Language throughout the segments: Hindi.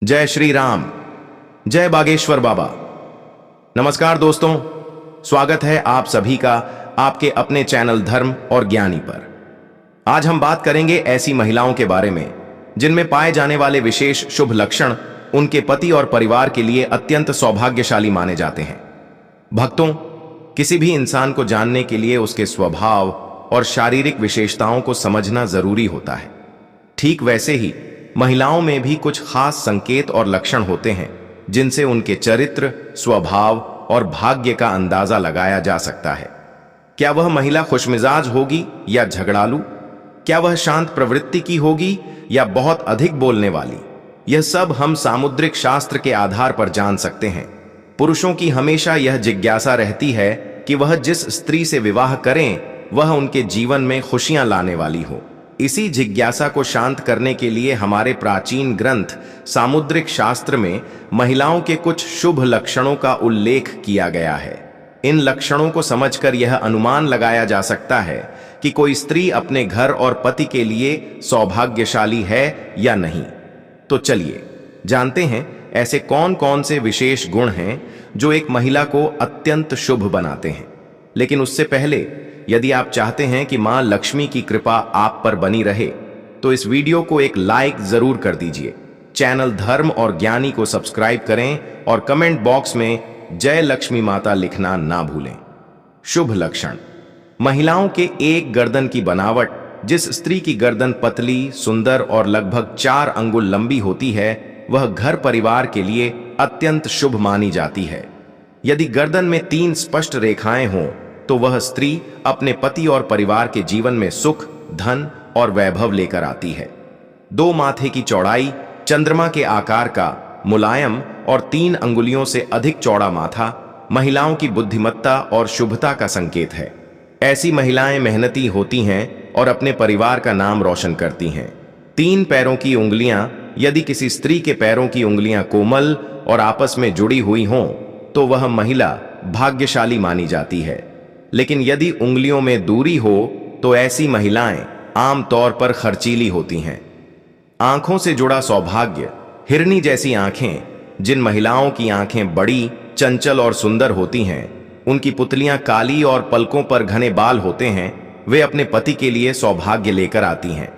जय श्री राम। जय बागेश्वर बाबा। नमस्कार दोस्तों, स्वागत है आप सभी का आपके अपने चैनल धर्म और ज्ञानी पर। आज हम बात करेंगे ऐसी महिलाओं के बारे में जिनमें पाए जाने वाले विशेष शुभ लक्षण उनके पति और परिवार के लिए अत्यंत सौभाग्यशाली माने जाते हैं। भक्तों, किसी भी इंसान को जानने के लिए उसके स्वभाव और शारीरिक विशेषताओं को समझना जरूरी होता है। ठीक वैसे ही महिलाओं में भी कुछ खास संकेत और लक्षण होते हैं जिनसे उनके चरित्र, स्वभाव और भाग्य का अंदाजा लगाया जा सकता है। क्या वह महिला खुशमिजाज होगी या झगड़ालू? क्या वह शांत प्रवृत्ति की होगी या बहुत अधिक बोलने वाली? यह सब हम सामुद्रिक शास्त्र के आधार पर जान सकते हैं। पुरुषों की हमेशा यह जिज्ञासा रहती है कि वह जिस स्त्री से विवाह करें वह उनके जीवन में खुशियां लाने वाली हो। इसी जिज्ञासा को शांत करने के लिए हमारे प्राचीन ग्रंथ सामुद्रिक शास्त्र में महिलाओं के कुछ शुभ लक्षणों का उल्लेख किया गया है। इन लक्षणों को समझकर यह अनुमान लगाया जा सकता है कि कोई स्त्री अपने घर और पति के लिए सौभाग्यशाली है या नहीं। तो चलिए जानते हैं ऐसे कौन कौन से विशेष गुण हैं जो एक महिला को अत्यंत शुभ बनाते हैं। लेकिन उससे पहले यदि आप चाहते हैं कि मां लक्ष्मी की कृपा आप पर बनी रहे तो इस वीडियो को एक लाइक जरूर कर दीजिए। चैनल धर्म और ज्ञानी को सब्सक्राइब करें और कमेंट बॉक्स में जय लक्ष्मी माता लिखना ना भूलें। शुभ लक्षण। महिलाओं के एक गर्दन की बनावट। जिस स्त्री की गर्दन पतली, सुंदर और लगभग 4 अंगुल लंबी होती है वह घर परिवार के लिए अत्यंत शुभ मानी जाती है। यदि गर्दन में 3 स्पष्ट रेखाएं हों तो वह स्त्री अपने पति और परिवार के जीवन में सुख, धन और वैभव लेकर आती है। 2 माथे की चौड़ाई, चंद्रमा के आकार का, मुलायम और 3 अंगुलियों से अधिक चौड़ा माथा महिलाओं की बुद्धिमत्ता और शुभता का संकेत है। ऐसी महिलाएं मेहनती होती हैं और अपने परिवार का नाम रोशन करती हैं। 3 पैरों की उंगलियां। यदि किसी स्त्री के पैरों की उंगलियां कोमल और आपस में जुड़ी हुई हों तो वह महिला भाग्यशाली मानी जाती है। लेकिन यदि उंगलियों में दूरी हो तो ऐसी महिलाएं आमतौर पर खर्चीली होती हैं। आंखों से जुड़ा सौभाग्य। हिरनी जैसी आंखें। जिन महिलाओं की आंखें बड़ी, चंचल और सुंदर होती हैं, उनकी पुतलियां काली और पलकों पर घने बाल होते हैं, वे अपने पति के लिए सौभाग्य लेकर आती हैं।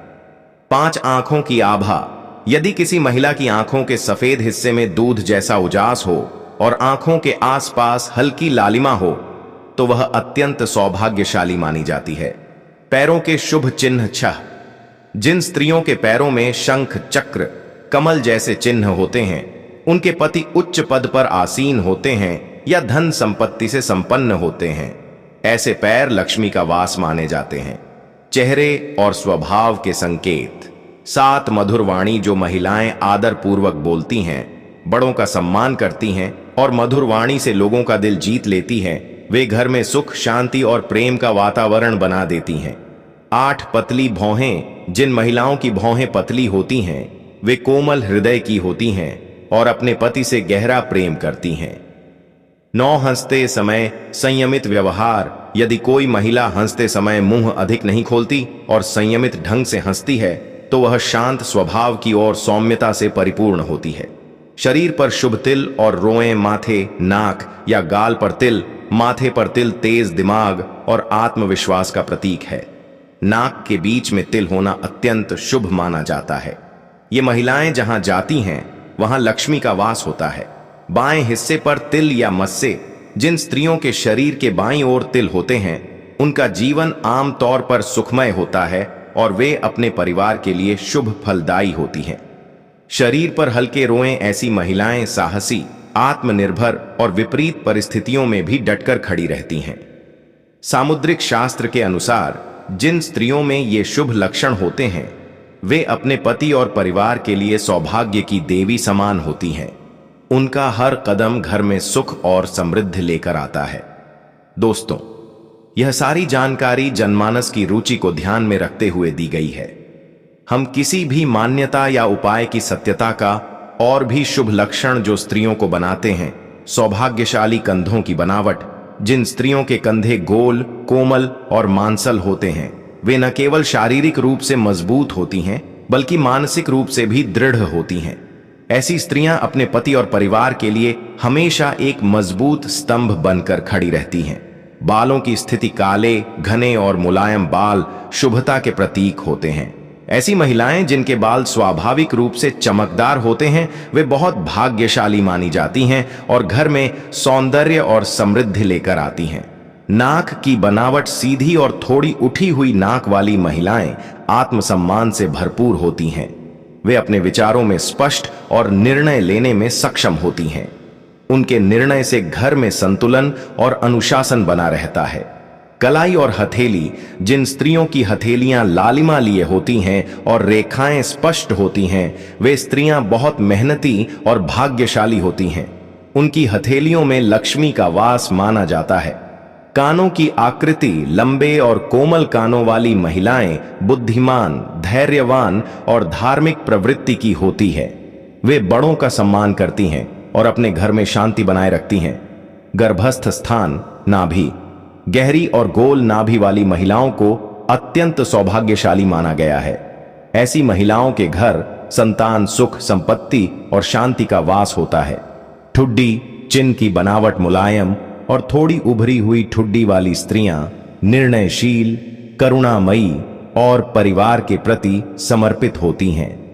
5 आंखों की आभा। यदि किसी महिला की आंखों के सफेद हिस्से में दूध जैसा उजास हो और आंखों के आसपास हल्की लालिमा हो तो वह अत्यंत सौभाग्यशाली मानी जाती है। पैरों के शुभ चिन्ह। 6 जिन स्त्रियों के पैरों में शंख, चक्र, कमल जैसे चिन्ह होते हैं उनके पति उच्च पद पर आसीन होते हैं या धन संपत्ति से संपन्न होते हैं। ऐसे पैर लक्ष्मी का वास माने जाते हैं। चेहरे और स्वभाव के संकेत। 7 मधुर वाणी। जो महिलाएं आदर पूर्वक बोलती हैं, बड़ों का सम्मान करती हैं और मधुर वाणी से लोगों का दिल जीत लेती हैं, वे घर में सुख, शांति और प्रेम का वातावरण बना देती हैं। 8 पतली भौहें। जिन महिलाओं की भौहें पतली होती हैं वे कोमल हृदय की होती हैं और अपने पति से गहरा प्रेम करती हैं। 9 हंसते समय संयमित व्यवहार। यदि कोई महिला हंसते समय मुंह अधिक नहीं खोलती और संयमित ढंग से हंसती है तो वह शांत स्वभाव की ओर सौम्यता से परिपूर्ण होती है। शरीर पर शुभ तिल और रोएं। माथे, नाक या गाल पर तिल। माथे पर तिल तेज दिमाग और आत्मविश्वास का प्रतीक है। नाक के बीच में तिल होना अत्यंत शुभ माना जाता है। ये महिलाएं जहां जाती हैं वहां लक्ष्मी का वास होता है। बाएं हिस्से पर तिल या मस्से। जिन स्त्रियों के शरीर के बाईं ओर तिल होते हैं उनका जीवन आमतौर पर सुखमय होता है और वे अपने परिवार के लिए शुभ फलदायी होती हैं। शरीर पर हल्के रोएं। ऐसी महिलाएं साहसी, आत्मनिर्भर और विपरीत परिस्थितियों में भी डटकर खड़ी रहती हैं। सामुद्रिक शास्त्र के अनुसार जिन स्त्रियों में ये शुभ लक्षण होते हैं वे अपने पति और परिवार के लिए सौभाग्य की देवी समान होती हैं। उनका हर कदम घर में सुख और समृद्धि लेकर आता है। दोस्तों, यह सारी जानकारी जनमानस की रुचि को ध्यान में रखते हुए दी गई है। हम किसी भी मान्यता या उपाय की सत्यता का और भी शुभ लक्षण जो स्त्रियों को बनाते हैं। सौभाग्यशाली कंधों की बनावट। जिन स्त्रियों के कंधे गोल, कोमल और मांसल होते हैं वे न केवल शारीरिक रूप से मजबूत होती हैं बल्कि मानसिक रूप से भी दृढ़ होती हैं। ऐसी स्त्रियां अपने पति और परिवार के लिए हमेशा एक मजबूत स्तंभ बनकर खड़ी रहती हैं। बालों की स्थिति काले, घने और मुलायम बाल शुभता के प्रतीक होते हैं। ऐसी महिलाएं जिनके बाल स्वाभाविक रूप से चमकदार होते हैं, वे बहुत भाग्यशाली मानी जाती हैं और घर में सौंदर्य और समृद्धि लेकर आती हैं। नाक की बनावट सीधी और थोड़ी उठी हुई नाक वाली महिलाएं आत्मसम्मान से भरपूर होती हैं। वे अपने विचारों में स्पष्ट और निर्णय लेने में सक्षम होती हैं। उनके निर्णय से घर में संतुलन और अनुशासन बना रहता है। कलाई और हथेली, जिन स्त्रियों की हथेलियां लालिमा लिए होती हैं और रेखाएं स्पष्ट होती हैं, वे स्त्रियां बहुत मेहनती और भाग्यशाली होती हैं। उनकी हथेलियों में लक्ष्मी का वास माना जाता है। कानों की आकृति लंबे और कोमल कानों वाली महिलाएं बुद्धिमान, धैर्यवान और धार्मिक प्रवृत्ति की होती है। वे बड़ों का सम्मान करती हैं और अपने घर में शांति बनाए रखती हैं। गर्भस्थ स्थान, नाभि, गहरी और गोल नाभि वाली महिलाओं को अत्यंत सौभाग्यशाली माना गया है। ऐसी महिलाओं के घर संतान, सुख, संपत्ति और शांति का वास होता है। ठुड्डी, चिन्ह की बनावट मुलायम और थोड़ी उभरी हुई ठुड्डी वाली स्त्रियां निर्णयशील, करुणामयी और परिवार के प्रति समर्पित होती हैं।